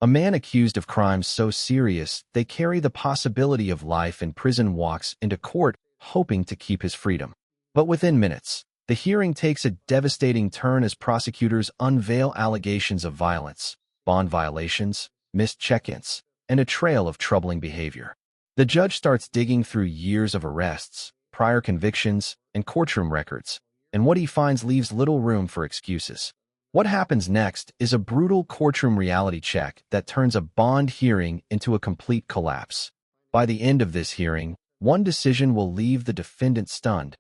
A man accused of crimes so serious they carry the possibility of life in prison walks into court hoping to keep his freedom. But within minutes, the hearing takes a devastating turn as prosecutors unveil allegations of violence, bond violations, missed check-ins, and a trail of troubling behavior. The judge starts digging through years of arrests, prior convictions, and courtroom records, and what he finds leaves little room for excuses. What happens next is a brutal courtroom reality check that turns a bond hearing into a complete collapse. By the end of this hearing, one decision will leave the defendant stunned.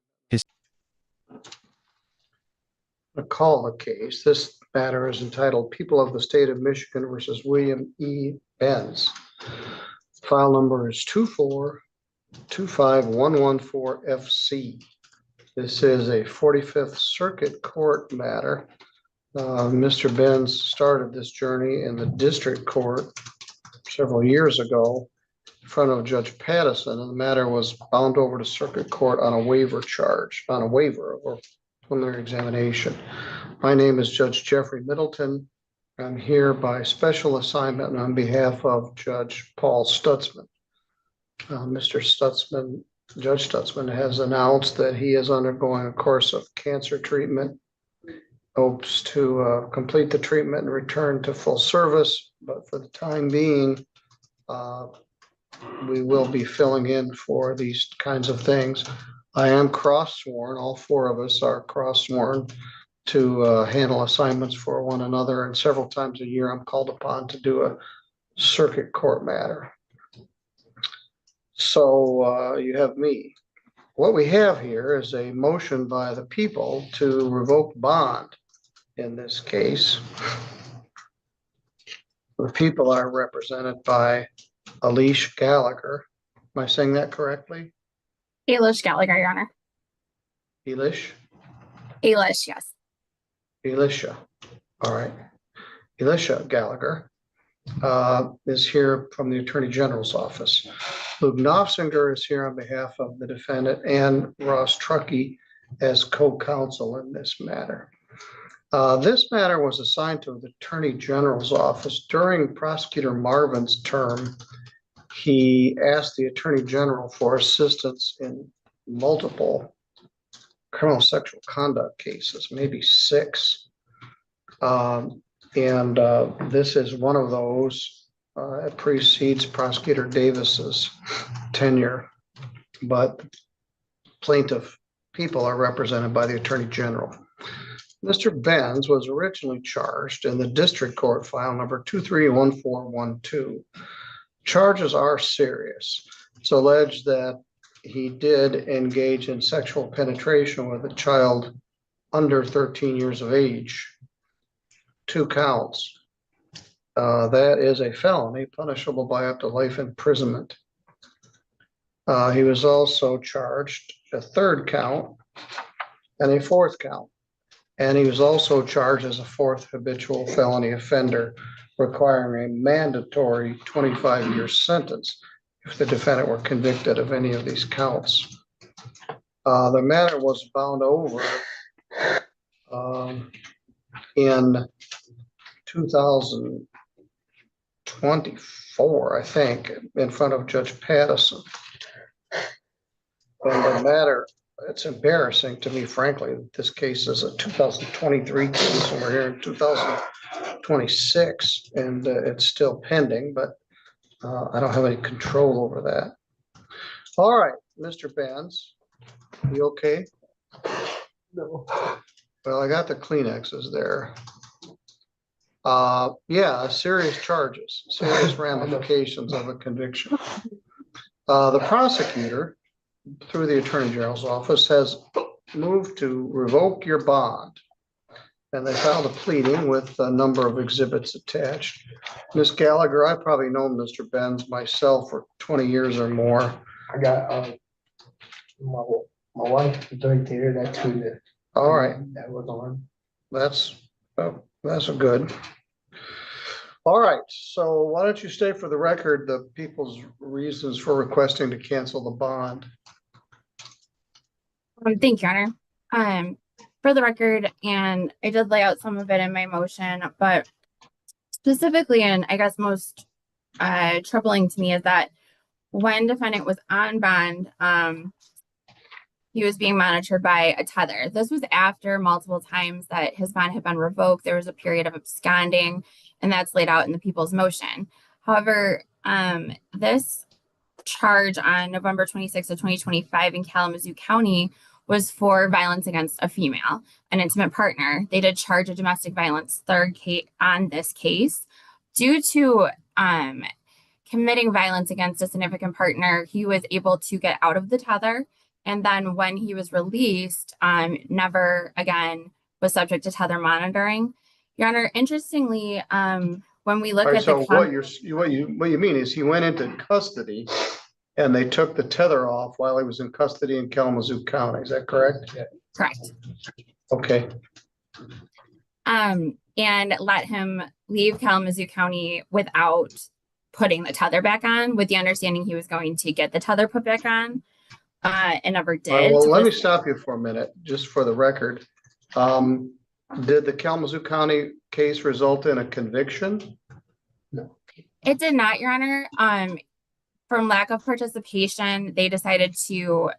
Call the case. This matter is entitled People of the State of Michigan versus William E. Benz. File number is 2425114FC. This is a 45th Circuit Court matter. Mr. Benz started this journey in the district court several years ago in front of Judge Pattison, and the matter was bound over to circuit court on a waiver or preliminary examination. My name is Judge Jeffrey Middleton. I'm here by special assignment on behalf of Judge Paul Stutzman. Judge Stutzman has announced that he is undergoing a course of cancer treatment, hopes to complete the treatment and return to full service, but for the time being, we will be filling in for these kinds of things. I am cross-sworn. All four of us are cross-sworn to handle assignments for one another, and several times a year I'm called upon to do a circuit court matter. So you have me. What we have here is a motion by the people to revoke bond in this case. The people are represented by Elish Gallagher. Am I saying that correctly? Elish Gallagher, Your Honor. Elish? Elish, yes. Elisha. All right. Elisha Gallagher is here from the Attorney General's office. Luke Knopfinger is here on behalf of the defendant, and Ross Truckee as co-counsel in this matter. This matter was assigned to the Attorney General's office during Prosecutor Marvin's term. He asked the Attorney General for assistance in multiple criminal sexual conduct cases, maybe 6. This is one of those. It precedes Prosecutor Davis's tenure, but plaintiff people are represented by the Attorney General. Mr. Benz was originally charged in the district court file number 231412. Charges are serious. It's alleged that he did engage in sexual penetration with a child under 13 years of age. 2 counts. That is a felony punishable by up to life imprisonment. He was also charged a 3rd count and a 4th count. And he was also charged as a 4th habitual felony offender, requiring a mandatory 25-year sentence if the defendant were convicted of any of these counts. The matter was bound over in 2024, I think, in front of Judge Pattison. And the matter, it's embarrassing to me, frankly, that this case is a 2023 case and we're here in 2026 and it's still pending, but I don't have any control over that. All right, Mr. Benz, you okay? No. Well, I got the Kleenexes there. Yeah, serious charges, serious ramifications of a conviction. The prosecutor, through the Attorney General's office, has moved to revoke your bond. And they filed a pleading with a number of exhibits attached. Ms. Gallagher, I probably know Mr. Benz myself for 20 years or more. I got my wife is right there. That's who the All right. That was on. That's a good. All right. So why don't you state for the record the people's reasons for requesting to cancel the bond? Thank you, Your Honor. For the record, and I did lay out some of it in my motion, but Specifically, and I guess most troubling to me is that when defendant was on bond, he was being monitored by a tether. This was after multiple times that his bond had been revoked. There was a period of absconding, and that's laid out in the people's motion. However, this charge on November 26th of 2025 in Kalamazoo County was for violence against a female, an intimate partner. They did charge a domestic violence third case on this case. Due to committing violence against a significant partner, he was able to get out of the tether. And then when he was released, never again was subject to tether monitoring. Your Honor, interestingly, when we look All right, at so the what you mean is he went into custody and they took the tether off while he was in custody in Kalamazoo County. Is that correct? correct, Okay. and let him leave Kalamazoo County without putting the tether back on, with the understanding he was going to get the tether put back on, and never All right, did. well, So let me this- stop you for a minute, just for the record. Did the Kalamazoo County case result in a conviction? It did not, Your Honor. From lack of participation, they decided to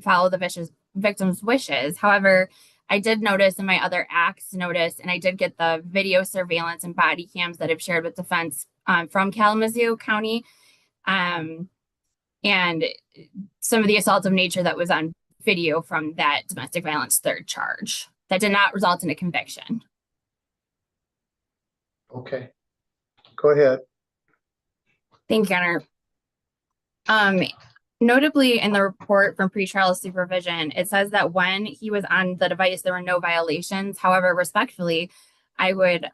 follow the victim's wishes. However, I did notice in my other acts notice, and I did get the video surveillance and body cams that I've shared with defense from Kalamazoo County, and some of the assault of nature that was on video from that domestic violence third charge. That did not result in a conviction. Okay, go ahead. Thank you, Your Honor. Notably in the report from pretrial supervision, it says that when he was on the device, there were no violations. However, respectfully, I would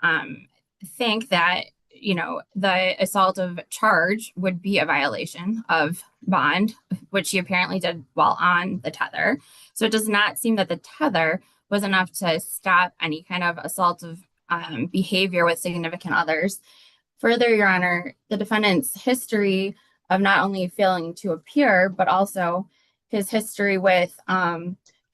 think that, you know, the assault of charge would be a violation of bond, which he apparently did while on the tether. So it does not seem that the tether was enough to stop any kind of assault of behavior with significant others. Further, Your Honor, the defendant's history of not only failing to appear, but also his history with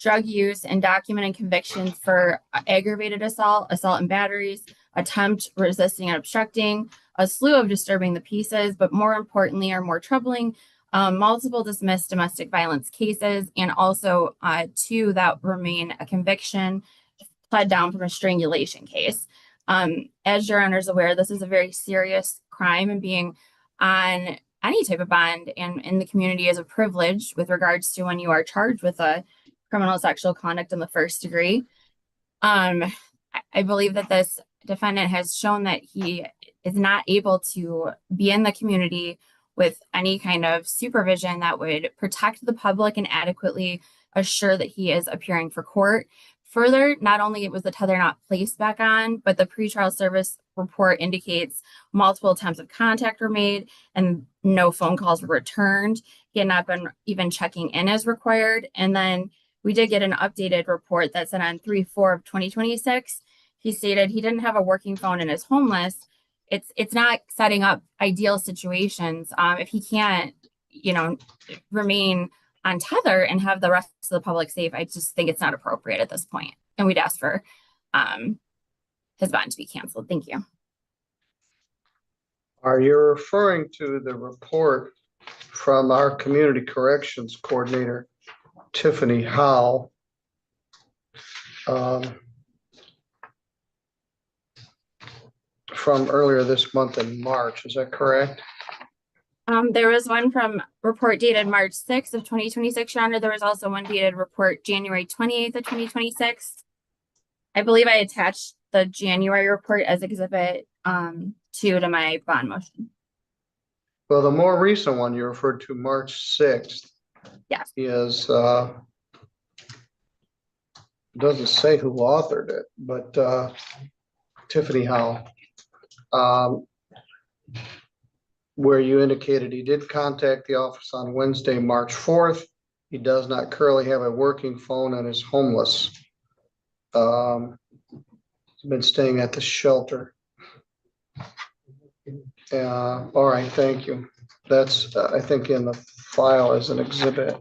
drug use and documented convictions for aggravated assault, assault and batteries, attempt, resisting and obstructing, a slew of disturbing the pieces, but more importantly or more troubling, multiple dismissed domestic violence cases, and also two that remain a conviction pled down from a strangulation case. As Your Honor is aware, this is a very serious crime, and being on any type of bond and in the community is a privilege with regards to when you are charged with a criminal sexual conduct in the first degree. I believe that this defendant has shown that he is not able to be in the community with any kind of supervision that would protect the public and adequately assure that he is appearing for court. Further, not only was the tether not placed back on, but the pretrial service report indicates multiple attempts of contact were made and no phone calls were returned. He had not been even checking in as required. And then we did get an updated report that said on 3/4 of 2026, he stated he didn't have a working phone and is homeless. It's not setting up ideal situations. If he can't, you know, remain on tether and have the rest of the public safe, I just think it's not appropriate at this point. And we'd ask for his bond to be canceled. Thank you. Are you referring to the report from our community corrections coordinator, Tiffany Howe? From earlier this month in March, is that correct? There was one from report dated March 6th of 2026, Your Honor. There was also one dated report January 28th of 2026. I believe I attached the January report as exhibit 2 to my bond motion. Well, the more recent one you referred to, March 6th. Yes. Is doesn't say who authored it, but Tiffany Howe, where you indicated he did contact the office on Wednesday, March 4th. He does not currently have a working phone and is homeless. He's been staying at the shelter. All right, thank you. That's, I think, in the file as an exhibit.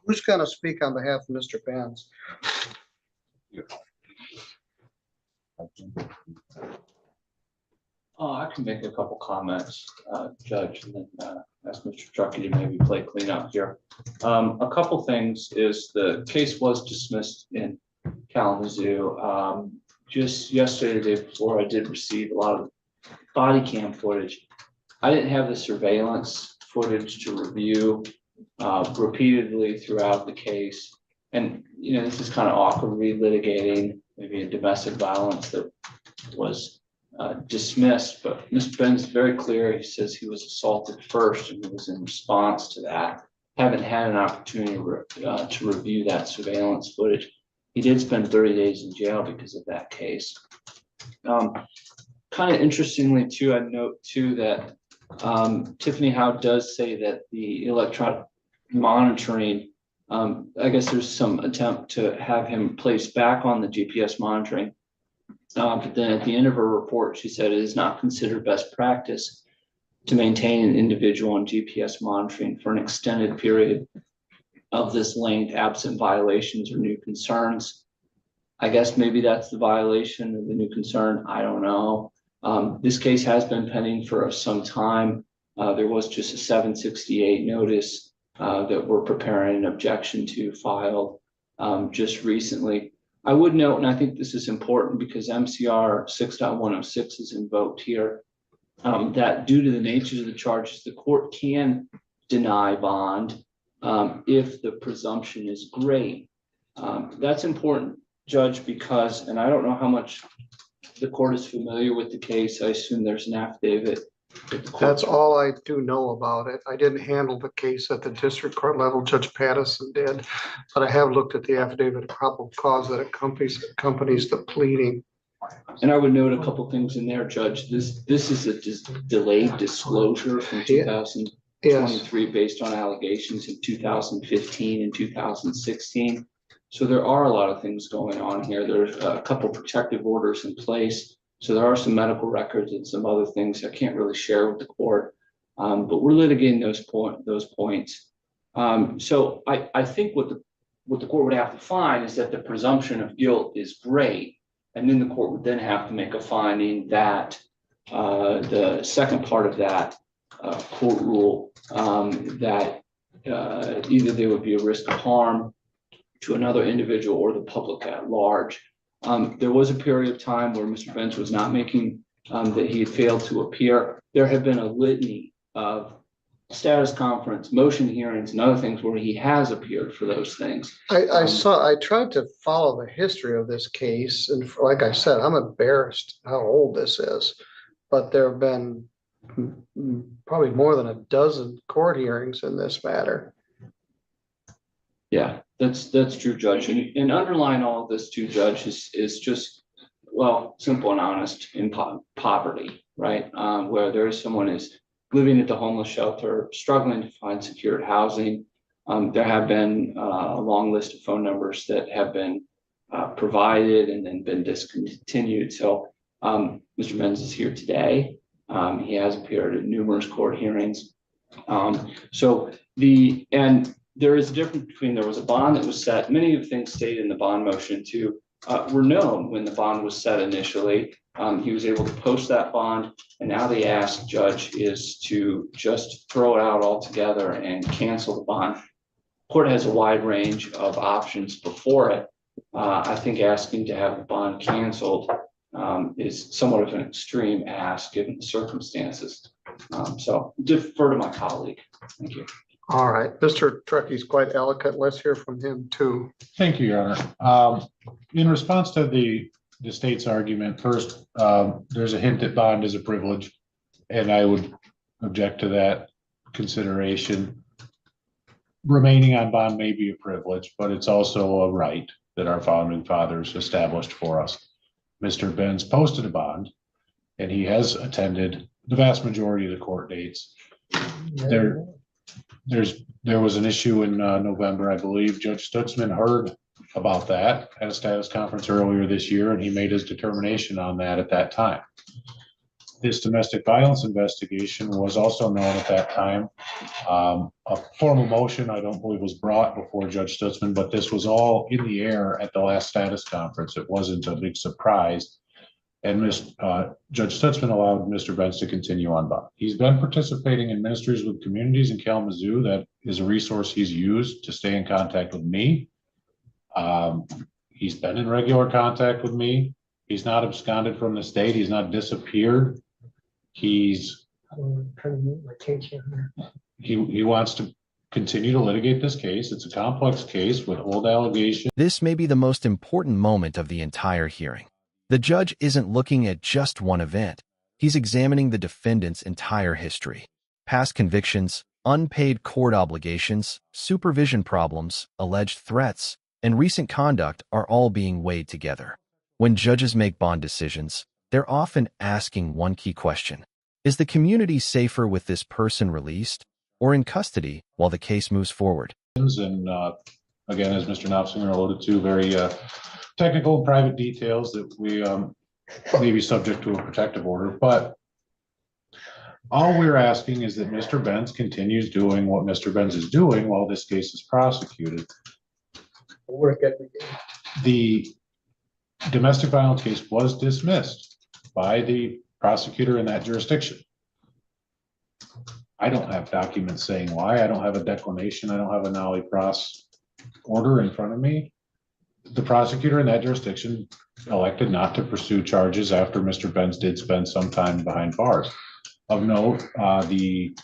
Who's going to speak on behalf of Mr. Benz? I can make a couple comments, Judge, and then ask Mr. Truckee to maybe play cleanup here. A couple things is the case was dismissed in Kalamazoo. Just yesterday, the day before, I did receive a lot of body cam footage. I didn't have the surveillance footage to review repeatedly throughout the case. And, you know, this is kind of awkward relitigating maybe a domestic violence that was dismissed, but Mr. Ben's very clear. He says he was assaulted first and it was in response to that. Haven't had an opportunity to review that surveillance footage. He did spend 30 days in jail because of that case. Kind of interestingly too, I note too that Tiffany Howe does say that the electronic monitoring, I guess there's some attempt to have him placed back on the GPS monitoring. But then at the end of her report, she said it is not considered best practice to maintain an individual on GPS monitoring for an extended period of this length, absent violations or new concerns. I guess maybe that's the violation of the new concern. I don't know. This case has been pending for some time. There was just a 768 notice that we're preparing an objection to filed just recently. I would note, and I think this is important because MCR 6.106 is invoked here, that due to the nature of the charges, the court can deny bond if the presumption is great. That's important, Judge, because, and I don't know how much the court is familiar with the case. I assume there's an affidavit. That's all I do know about it. I didn't handle the case at the district court level. Judge Pattison did, but I have looked at the affidavit of probable cause that accompanies the pleading. And I would note a couple things in there, Judge. This is a delayed disclosure from 2023 based on allegations in 2015 and 2016. So there are a lot of things going on here. There's a couple protective orders in place. So there are some medical records and some other things I can't really share with the court, but we're litigating those points. So I think what the court would have to find is that the presumption of guilt is great, and then the court would then have to make a finding that the second part of that court rule that either there would be a risk of harm to another individual or the public at large. There was a period of time where Mr. Benz was not making, that he had failed to appear. There have been a litany of status conference, motion hearings, and other things where he has appeared for those things. I tried to follow the history of this case, and like I said, I'm embarrassed how old this is, but there have been probably more than a dozen court hearings in this matter. Yeah, that's true, Judge. And underlying all of this too, Judge, is just, well, simple and honest in poverty, right? Where there is someone is living at the homeless shelter, struggling to find secured housing. There have been a long list of phone numbers that have been provided and then been discontinued. So Mr. Benz is here today. He has appeared at numerous court hearings. There is a difference between, there was a bond that was set. Many of the things stated in the bond motion too were known when the bond was set initially. He was able to post that bond, and now the ask, Judge, is to just throw it out altogether and cancel the bond. Court has a wide range of options before it. I think asking to have the bond canceled is somewhat of an extreme ask given the circumstances. So defer to my colleague. Thank you. All right, Mr. Truckee's quite eloquent. Let's hear from him too. Thank you, Your Honor. In response to the state's argument, first, there's a hint that bond is a privilege, and I would object to that consideration. Remaining on bond may be a privilege, but it's also a right that our founding fathers established for us. Mr. Benz posted a bond, and he has attended the vast majority of the court dates. There was an issue in November, I believe. Judge Stutzman heard about that at a status conference earlier this year, and he made his determination on that at that time. This domestic violence investigation was also known at that time. A formal motion, I don't believe, was brought before Judge Stutzman, but this was all in the air at the last status conference. It wasn't a big surprise. And Judge Stutzman allowed Mr. Benz to continue on bond. He's been participating in Ministries with Communities in Kalamazoo. That is a resource he's used to stay in contact with me. He's been in regular contact with me. He's not absconded from the state. He's not disappeared. He's he wants to continue to litigate this case. It's a complex case with old allegations. This may be the most important moment of the entire hearing. The judge isn't looking at just one event. He's examining the defendant's entire history. Past convictions, unpaid court obligations, supervision problems, alleged threats, and recent conduct are all being weighed together. When judges make bond decisions, they're often asking one key question. Is the community safer with this person released or in custody while the case moves forward? And again, as Mr. Knopfinger alluded to, very technical and private details that we may be subject to a protective order. But all we're asking is that Mr. Benz continues doing what Mr. Benz is doing while this case is prosecuted. Work every day. The domestic violence case was dismissed by the prosecutor in that jurisdiction. I don't have documents saying why. I don't have a declination. I don't have a nollie pros order in front of me. The prosecutor in that jurisdiction elected not to pursue charges after Mr. Benz did spend some time behind bars. Of note, the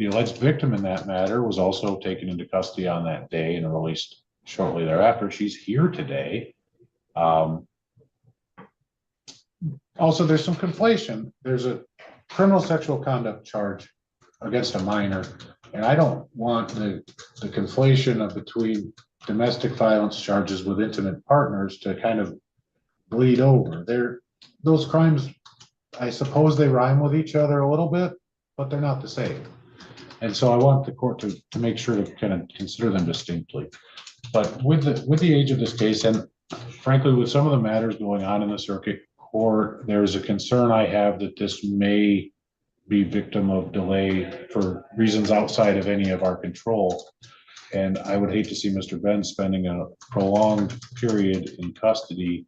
alleged victim in that matter was also taken into custody on that day and released shortly thereafter. She's here today. Also, there's some conflation. There's a criminal sexual conduct charge against a minor, and I don't want the conflation of between domestic violence charges with intimate partners to kind of bleed over. Those crimes, I suppose they rhyme with each other a little bit, but they're not the same. And so I want the court to make sure to kind of consider them distinctly. But with the age of this case, and frankly, with some of the matters going on in the circuit court, there's a concern I have that this may be victim of delay for reasons outside of any of our control. And I would hate to see Mr. Benz spending a prolonged period in custody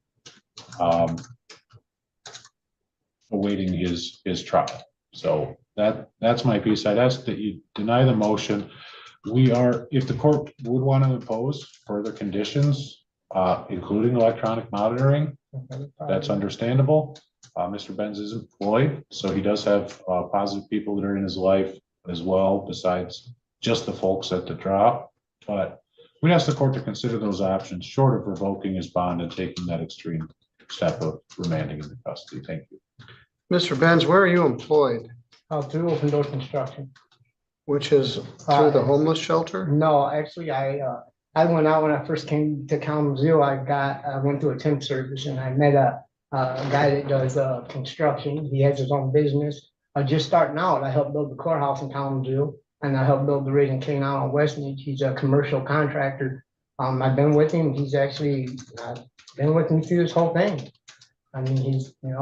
awaiting his trial. So that's my piece. I'd ask that you deny the motion. If the court would want to impose further conditions, including electronic monitoring, that's understandable. Mr. Benz is employed, so he does have positive people that are in his life as well, besides just the folks at the drop. But we ask the court to consider those options short of revoking his bond and taking that extreme step of remanding into custody. Thank you. Mr. Benz, where are you employed? Through Open Door Construction. Which is through the homeless shelter? No, actually, I went out when I first came to Kalamazoo. I went to a temp service and I met a guy that does construction. He has his own business. Just starting out, I helped build the courthouse in Kalamazoo, and I helped build the Raising King out on Westmead. He's a commercial contractor. I've been with him. He's actually been with me through this whole thing. I mean, he's been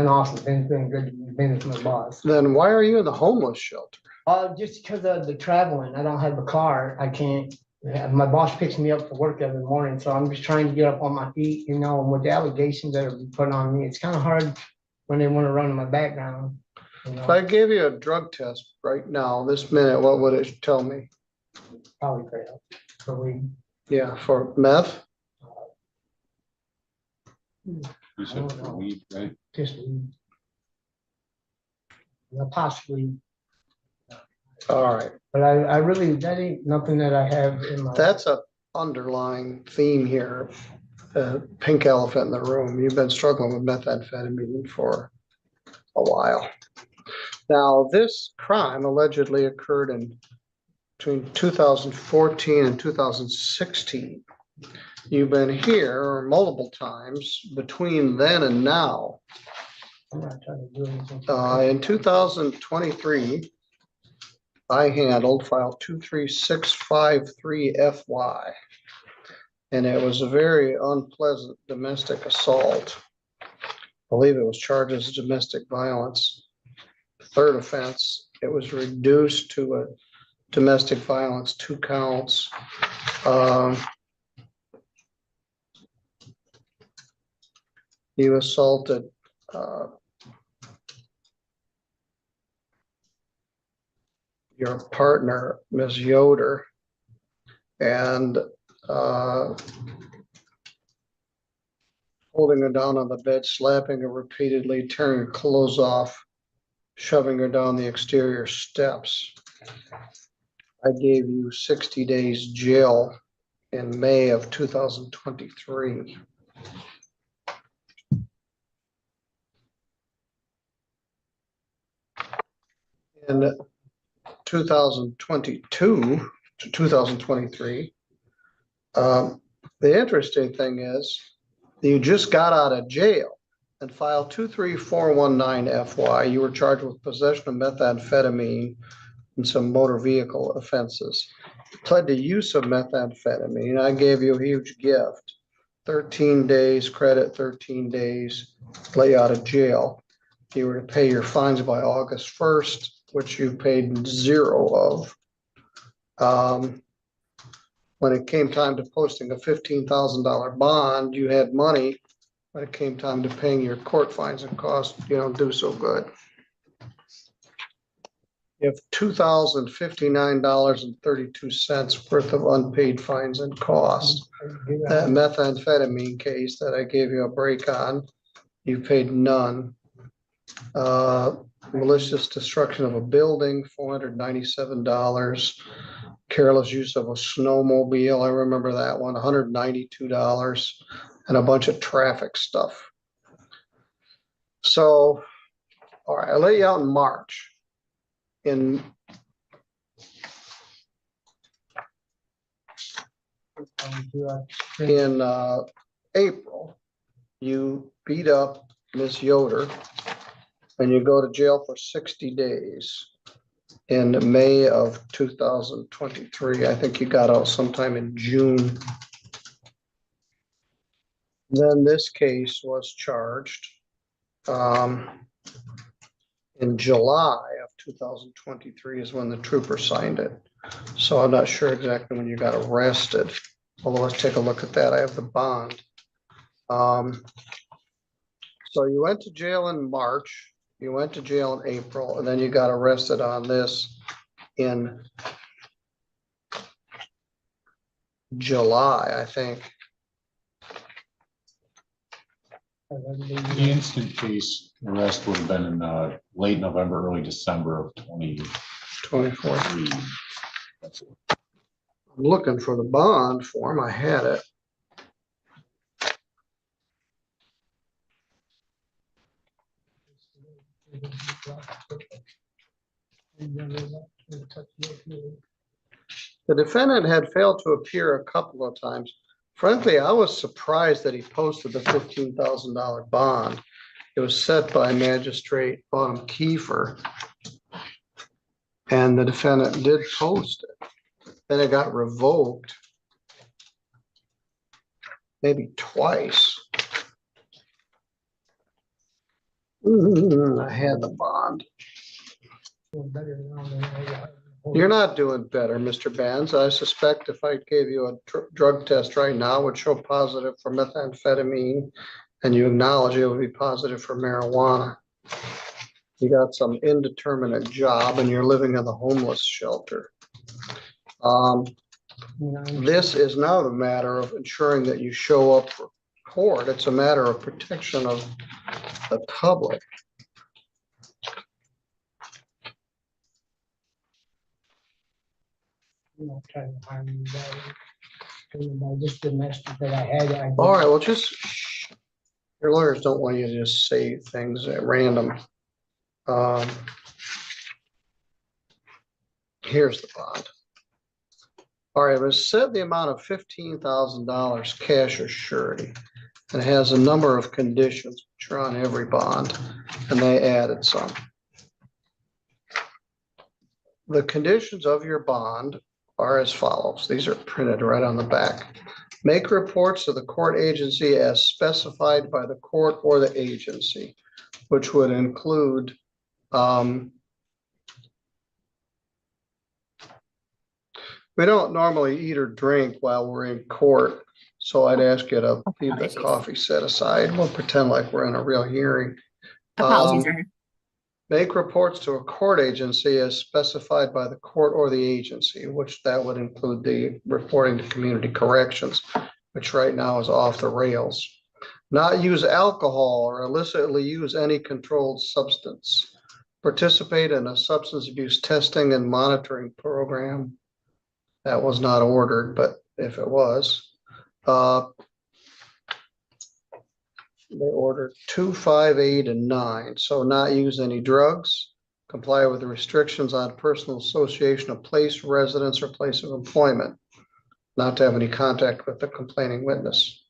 awesome. Been good. Been with my boss. Then why are you in the homeless shelter? Just because of the traveling. I don't have a car. I can't. My boss picks me up for work every morning, so I'm just trying to get up on my feet, and with the allegations that are put on me, it's kind of hard when they want to run in my background. If I gave you a drug test right now, this minute, what would it tell me? Probably great. For weed. Yeah, for meth? You said for weed, right? Just weed. Possibly. All right. But I really, that ain't nothing that I have in my. That's a underlying theme here. Pink elephant in the room. You've been struggling with methamphetamine for a while. Now, this crime allegedly occurred between 2014 and 2016. You've been here multiple times between then and now. I'm not trying to do anything. In 2023, I handled file 23653FY, and it was a very unpleasant domestic assault. I believe it was charged as domestic violence. Third offense, it was reduced to a domestic violence, 2 counts. You assaulted your partner, Ms. Yoder, and holding her down on the bed, slapping her repeatedly, tearing her clothes off, shoving her down the exterior steps. I gave you 60 days jail in May of 2023. In 2022 to 2023, the interesting thing is you just got out of jail and filed 23419 FY. You were charged with possession of methamphetamine and some motor vehicle offenses. Pled to use of methamphetamine. I gave you a huge gift. 13 days credit, 13 days lay out of jail. You were to pay your fines by August 1st, which you paid zero of. When it came time to posting a $15,000 bond, you had money. When it came time to paying your court fines and costs, you don't do so good. You have $2,059.32 worth of unpaid fines and costs. That methamphetamine case that I gave you a break on, you paid none. Malicious destruction of a building, $497. Careless use of a snowmobile, I remember that one, $192, and a bunch of traffic stuff. So, all right, I let you out in March. In April, you beat up Miss Yoder and you go to jail for 60 days. In May of 2023, I think you got out sometime in June. Then this case was charged in July of 2023 is when the trooper signed it. So I'm not sure exactly when you got arrested. Although let's take a look at that. I have the bond. So you went to jail in March. You went to jail in April, and then you got arrested on this in July, I think. The instant case arrest would have been in late November, early December of 24. 2023. I'm looking for the bond form. I had it. The defendant had failed to appear a couple of times. Frankly, I was surprised that he posted the $15,000 bond. It was set by Magistrate Autumn Kiefer, and the defendant did post it. Then it got revoked maybe twice. I had the bond. You're not doing better, Mr. Benz. I suspect if I gave you a drug test right now, it would show positive for methamphetamine, and you acknowledge it would be positive for marijuana. You got some indeterminate job and you're living in the homeless shelter. This is not a matter of ensuring that you show up for court. It's a matter of protection of the public. Just the message that I had. All right, well, just your lawyers don't want you to just say things at random. Here's the bond. All right, it was set the amount of $15,000 cash or surety. And it has a number of conditions which are on every bond, and they added some. The conditions of your bond are as follows. These are printed right on the back. Make reports to the court agency as specified by the court or the agency, which would include we don't normally eat or drink while we're in court, So I'd ask you to leave the Apologies. coffee set aside. We'll pretend like we're in a real hearing. Apologies, Your Honor. Make reports to a court agency as specified by the court or the agency, which that would include the reporting to community corrections, which right now is off the rails. Not use alcohol or illicitly use any controlled substance. Participate in a substance abuse testing and monitoring program. That was not ordered, but if it was, they ordered 2, 5, 8, and 9. So not use any drugs, comply with the restrictions on personal association of place, residence, or place of employment, not to have any contact with the complaining witness.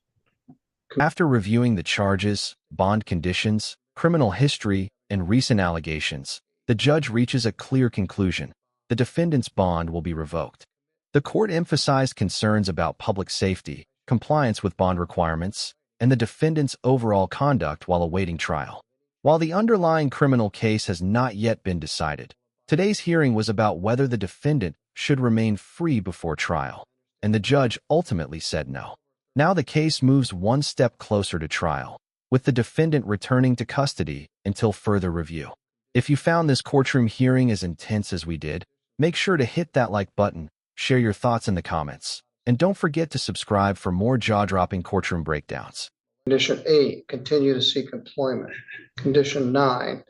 After reviewing the charges, bond conditions, criminal history, and recent allegations, the judge reaches a clear conclusion. The defendant's bond will be revoked. The court emphasized concerns about public safety, compliance with bond requirements, and the defendant's overall conduct while awaiting trial. While the underlying criminal case has not yet been decided, today's hearing was about whether the defendant should remain free before trial, and the judge ultimately said no. Now the case moves one step closer to trial, with the defendant returning to custody until further review. If you found this courtroom hearing as intense as we did, make sure to hit that like button, share your thoughts in the comments, and don't forget to subscribe for more jaw-dropping courtroom breakdowns. Condition 8, continue to seek employment. Condition 9,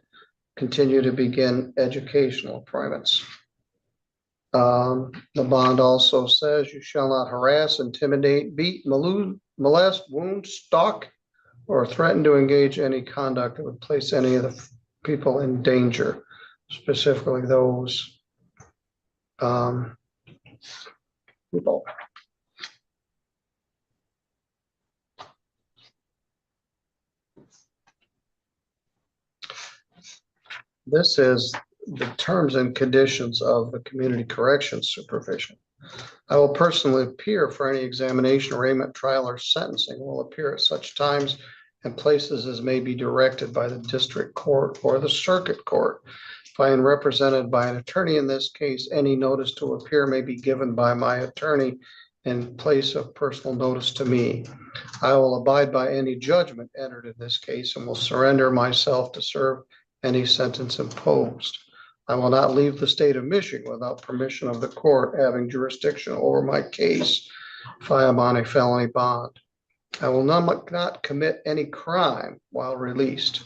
continue to begin educational employments. The bond also says you shall not harass, intimidate, beat, molest, wound, stalk, or threaten to engage any conduct that would place any of the people in danger, specifically those people. This is the terms and conditions of the community corrections supervision. I will personally appear for any examination, arraignment, trial, or sentencing. Will appear at such times and places as may be directed by the district court or the circuit court. If I am represented by an attorney in this case, any notice to appear may be given by my attorney in place of personal notice to me. I will abide by any judgment entered in this case and will surrender myself to serve any sentence imposed. I will not leave the state of Michigan without permission of the court having jurisdiction over my case if I am on a felony bond. I will not commit any crime while released.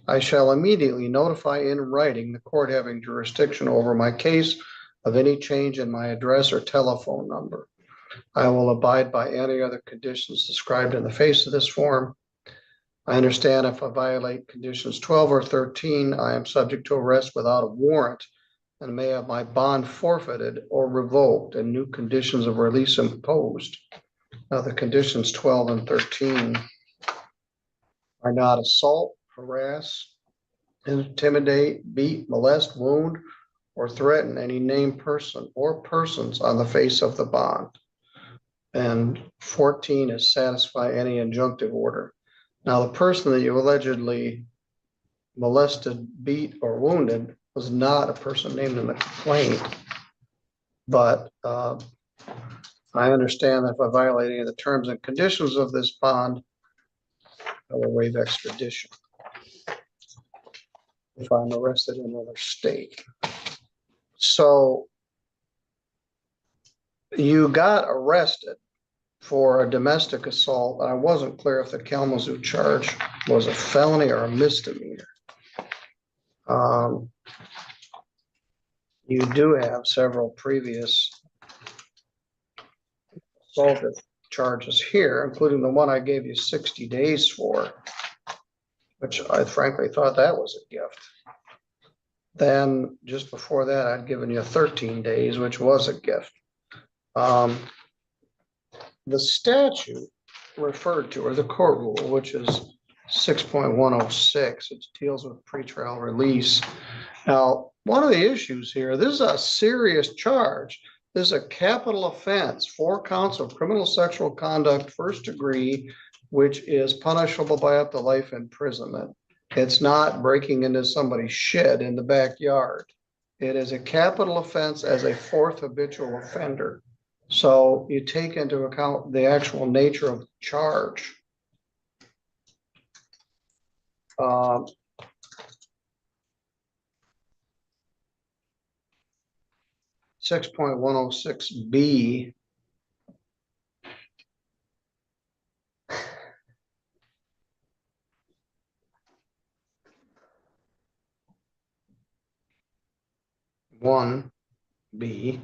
I shall immediately notify in writing the court having jurisdiction over my case of any change in my address or telephone number. I will abide by any other conditions described in the face of this form. I understand if I violate conditions 12 or 13, I am subject to arrest without a warrant and may have my bond forfeited or revoked and new conditions of release imposed. Now, the conditions 12 and 13 are not assault, harass, intimidate, beat, molest, wound, or threaten any named person or persons on the face of the bond. And 14 is satisfy any injunctive order. Now, the person that you allegedly molested, beat, or wounded was not a person named in the complaint. But I understand that if I violate any of the terms and conditions of this bond, I will waive extradition if I'm arrested in another state. So you got arrested for a domestic assault. I wasn't clear if the Kalamazoo charge was a felony or a misdemeanor. You do have several previous assaultive charges here, including the one I gave you 60 days for, which I frankly thought that was a gift. Then just before that, I'd given you 13 days, which was a gift. The statute referred to, or the court rule, which is 6.106, it deals with pretrial release. Now, one of the issues here, this is a serious charge. This is a capital offense, 4 counts of criminal sexual conduct, first degree, which is punishable by up to life imprisonment. It's not breaking into somebody's shed in the backyard. It is a capital offense as a 4th habitual offender. So you take into account the actual nature of the charge. 6.106B. One B.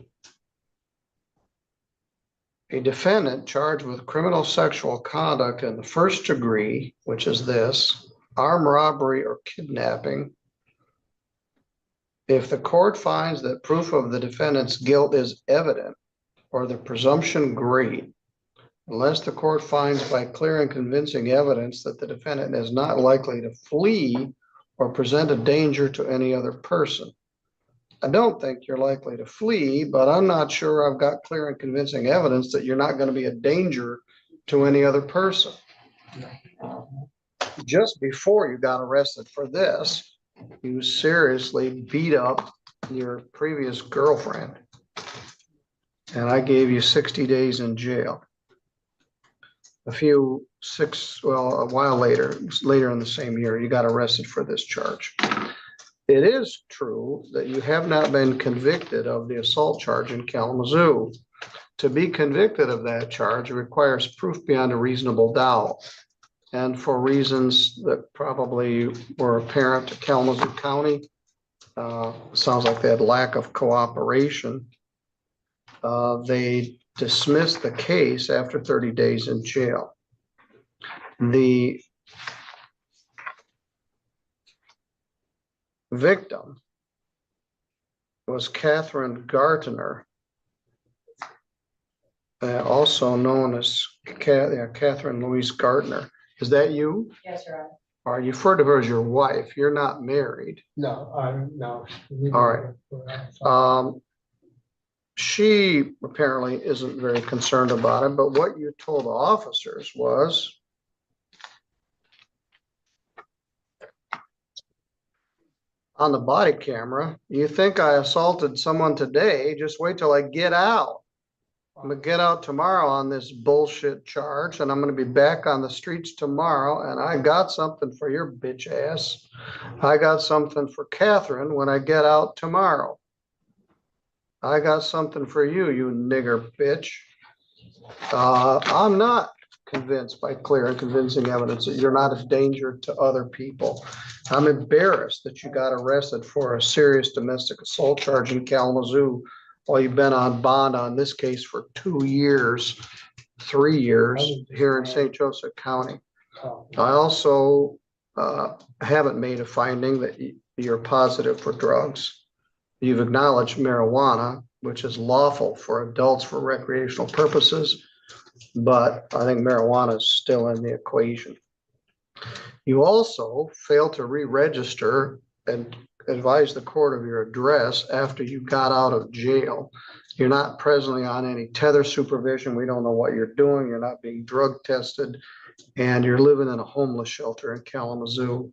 A defendant charged with criminal sexual conduct in the first degree, which is this, armed robbery or kidnapping. If the court finds that proof of the defendant's guilt is evident or the presumption great, unless the court finds by clear and convincing evidence that the defendant is not likely to flee or present a danger to any other person. I don't think you're likely to flee, but I'm not sure I've got clear and convincing evidence that you're not going to be a danger to any other person. Just before you got arrested for this, you seriously beat up your previous girlfriend. And I gave you 60 days in jail. A while later in the same year, you got arrested for this charge. It is true that you have not been convicted of the assault charge in Kalamazoo. To be convicted of that charge requires proof beyond a reasonable doubt. And for reasons that probably were apparent to Kalamazoo County, sounds like they had lack of cooperation. They dismissed the case after 30 days in jail. The victim was Catherine Gartner, also known as Catherine Louise Gartner. Is that you? Yes, sir. Or you refer to her as your wife. You're not married. No, no. All right. She apparently isn't very concerned about it, but what you told the officers was on the body camera, you think I assaulted someone today, just wait till I get out. I'm gonna get out tomorrow on this bullshit charge, and I'm gonna be back on the streets tomorrow, and I got something for your bitch ass. I got something for Catherine when I get out tomorrow. I got something for you, you nigger bitch. I'm not convinced by clear and convincing evidence that you're not a danger to other people. I'm embarrassed that you got arrested for a serious domestic assault charge in Kalamazoo while you've been on bond on this case for 2 years, 3 years here in St. Joseph County. I also haven't made a finding that you're positive for drugs. You've acknowledged marijuana, which is lawful for adults for recreational purposes, but I think marijuana is still in the equation. You also failed to re-register and advise the court of your address after you got out of jail. You're not presently on any tether supervision. We don't know what you're doing. You're not being drug tested, and you're living in a homeless shelter in Kalamazoo.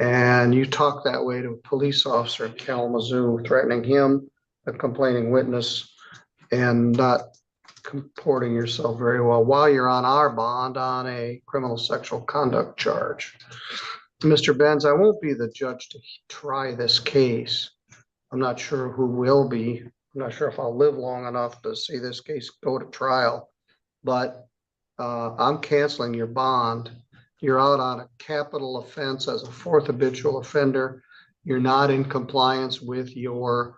And you talk that way to a police officer in Kalamazoo, threatening him, a complaining witness, and not comporting yourself very well while you're on our bond on a criminal sexual conduct charge. Mr. Benz, I won't be the judge to try this case. I'm not sure who will be. I'm not sure if I'll live long enough to see this case go to trial, but I'm canceling your bond. You're out on a capital offense as a fourth habitual offender. You're not in compliance with your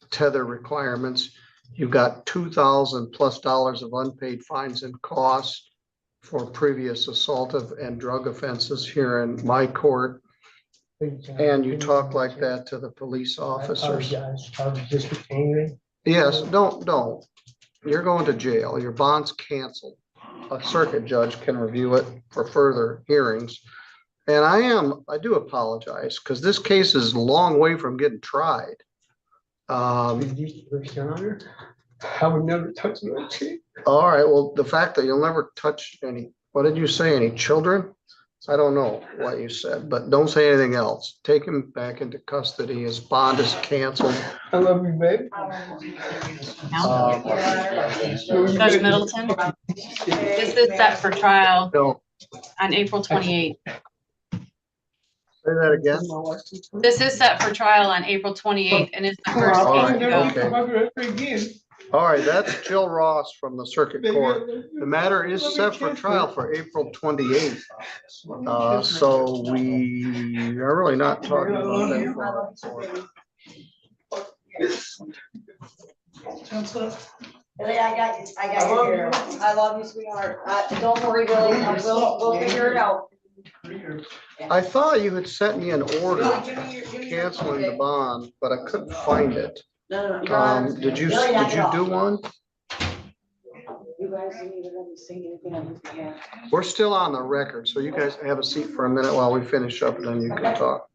tether requirements. You've got $2,000+ of unpaid fines and costs for previous assaultive and drug offenses here in my court. And you talk like that to the police officers. I was just angry. Yes, don't. You're going to jail. Your bond's canceled. A circuit judge can review it for further hearings. And I do apologize because this case is a long way from getting tried. I would never touch my cheek. All right. Well, the fact that you'll never touch any, what did you say? Any children? I don't know what you said, but don't say anything else. Take him back into custody. His bond is canceled. I love you, babe. Judge Middleton, this is set for trial No, on April 28th. say that again. This is set for trial on April 28th and is the first All case right, to go. okay. All right, that's Jill Ross from the circuit court. The matter is set for trial for April 28th. So we are really not talking about that. Billy, I got you here. I love you, sweetheart. Don't worry, Billy. We'll figure it out. I thought you had sent me an order canceling the bond, but I couldn't find it. No, you're on. Did you Billy, knock it off. do one? You guys didn't even let me say anything on this yet. We're still on the record, so you guys have a seat for a minute while we finish up, and then you can talk.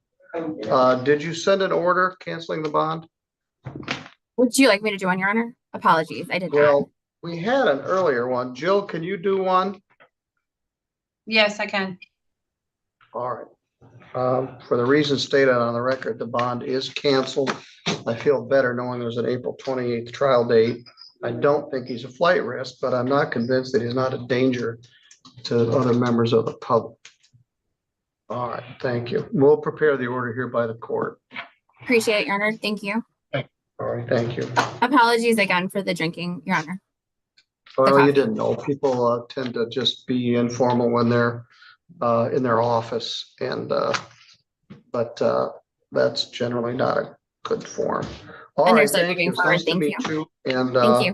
Did you send an order canceling the bond? Would you like me to do one, Your Honor? Apologies, I did not. Well, we had an earlier one. Jill, can you do one? Yes, I can. All right. For the reasons stated on the record, the bond is canceled. I feel better knowing there's an April 28th trial date. I don't think he's a flight risk, but I'm not convinced that he's not a danger to other members of the public. All right, thank you. We'll prepare the order here by the court. Appreciate it, Your Honor. Thank you. All right, thank you. Apologies again for the drinking, Your Honor. Well, you didn't know. People tend to just be informal when they're in their office, and but that's generally not a good form. All right, Understood, thank moving you. forward. Nice to Thank meet you. And Thank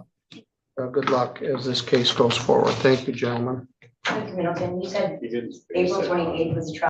you. good luck as this case goes forward. Thank you, gentlemen. Middleton, you said April 28th was the trial.